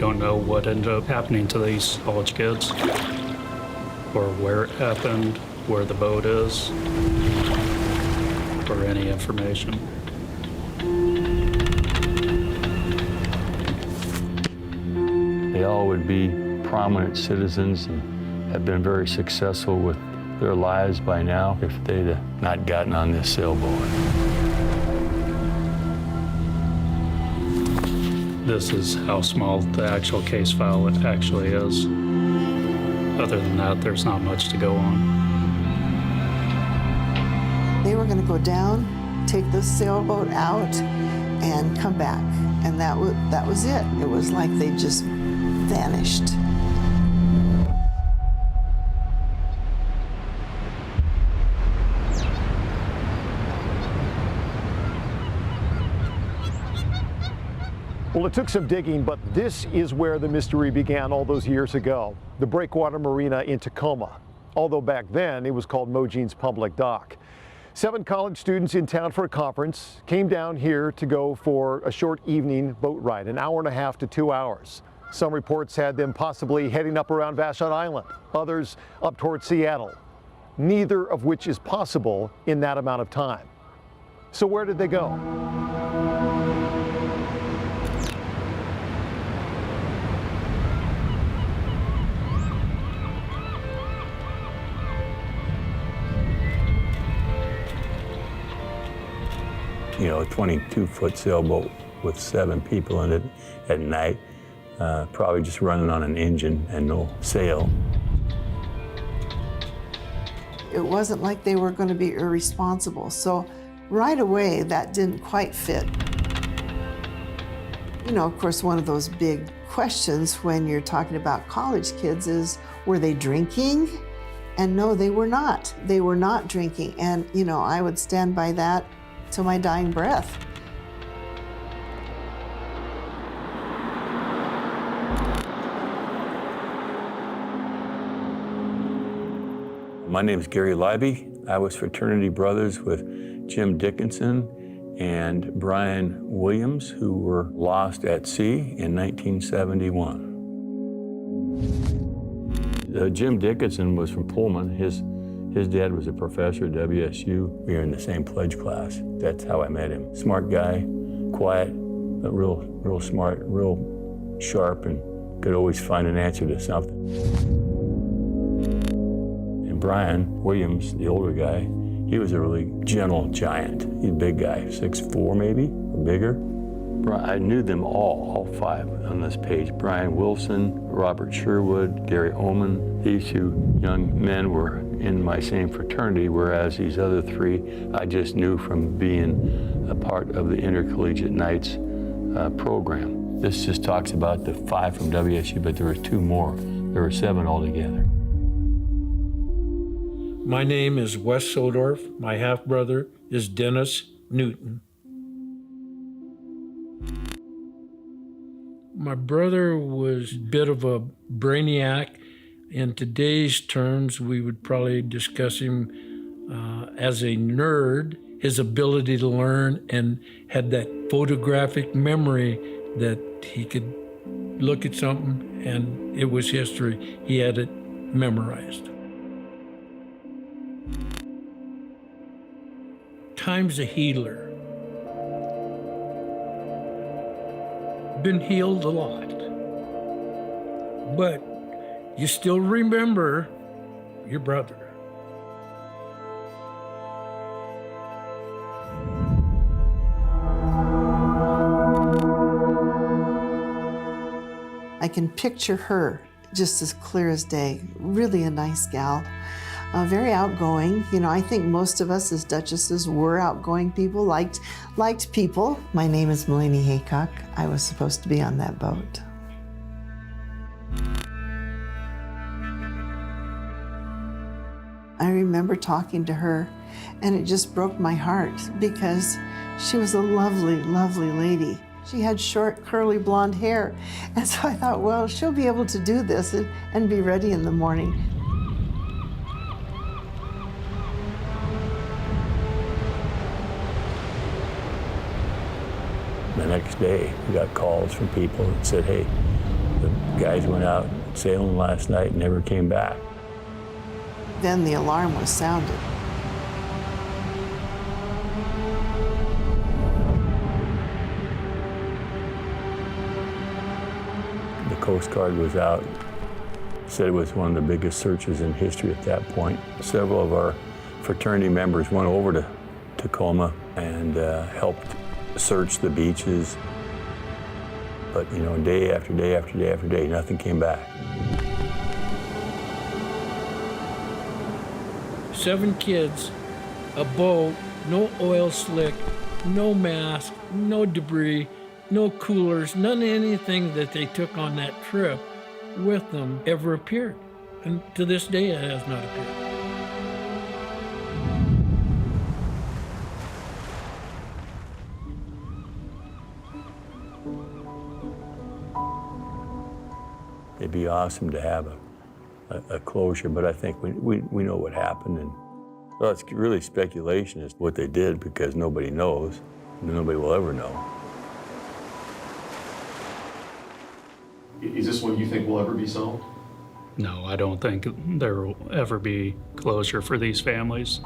don't know what ended up happening to these college kids, or where it happened, where the boat is, or any information. They all would be prominent citizens and have been very successful with their lives by now if they'd not gotten on this sailboat. This is how small the actual case file actually is. Other than that, there's not much to go on. They were going to go down, take the sailboat out, and come back. And that was it. It was like they just vanished. Well, it took some digging, but this is where the mystery began all those years ago, the Breakwater Marina in Tacoma. Although back then it was called Mogene's Public Dock. 7 college students in town for a conference came down here to go for a short evening boat ride, an hour and a half to 2 hours. Some reports had them possibly heading up around Vashon Island, others up towards Seattle, neither of which is possible in that amount of time. So where did they go? You know, a 22-foot sailboat with 7 people in it at night, probably just running on an engine and no sail. It wasn't like they were going to be irresponsible. So right away, that didn't quite fit. You know, of course, one of those big questions when you're talking about college kids is, were they drinking? And no, they were not. They were not drinking. And, you know, I would stand by that to my dying breath. My name is Gary Leiby. I was fraternity brothers with Jim Dickinson and Brian Williams, who were lost at sea in 1971. Jim Dickinson was from Pullman. His dad was a professor at WSU. We were in the same pledge class. That's how I met him. Smart guy, quiet, but real smart, real sharp, and could always find an answer to something. And Brian Williams, the older guy, he was a really gentle giant. He's a big guy, 6'4" maybe, or bigger. I knew them all 5 on this page. Brian Wilson, Robert Sherwood, Gary Oman. These 2 young men were in my same fraternity, whereas these other 3 I just knew from being a part of the Intercollegiate Nights program. This just talks about the 5 from WSU, but there were 2 more. There were 7 altogether. My name is Wes Sodorf. My half-brother is Dennis Newton. My brother was a bit of a brainiac. In today's terms, we would probably discuss him as a nerd, his ability to learn, and had that photographic memory that he could look at something and it was history. He had it memorized. Time's a healer. Been healed a lot, but you still remember your brother. I can picture her just as clear as day. Really a nice gal, very outgoing. You know, I think most of us as duchesses were outgoing people, liked people. My name is Melanie Haycock. I was supposed to be on that boat. I remember talking to her, and it just broke my heart because she was a lovely, lovely lady. She had short, curly blonde hair. And so I thought, well, she'll be able to do this and be ready in the morning. The next day, we got calls from people that said, hey, Guys went out sailing last night and never came back. Then the alarm was sounded. The Coast Guard was out, said it was one of the biggest searches in history at that point. Several of our fraternity members went over to Tacoma and helped search the beaches. But, you know, day after day after day after day, nothing came back. 7 kids, a boat, no oil slick, no mask, no debris, no coolers, none of anything that they took on that trip with them ever appeared. And to this day, it has not appeared. It'd be awesome to have a closure, but I think we know what happened. And well, it's really speculation as to what they did because nobody knows. Nobody will ever know. Is this one you think will ever be solved? No, I don't think there will ever be closure for these families.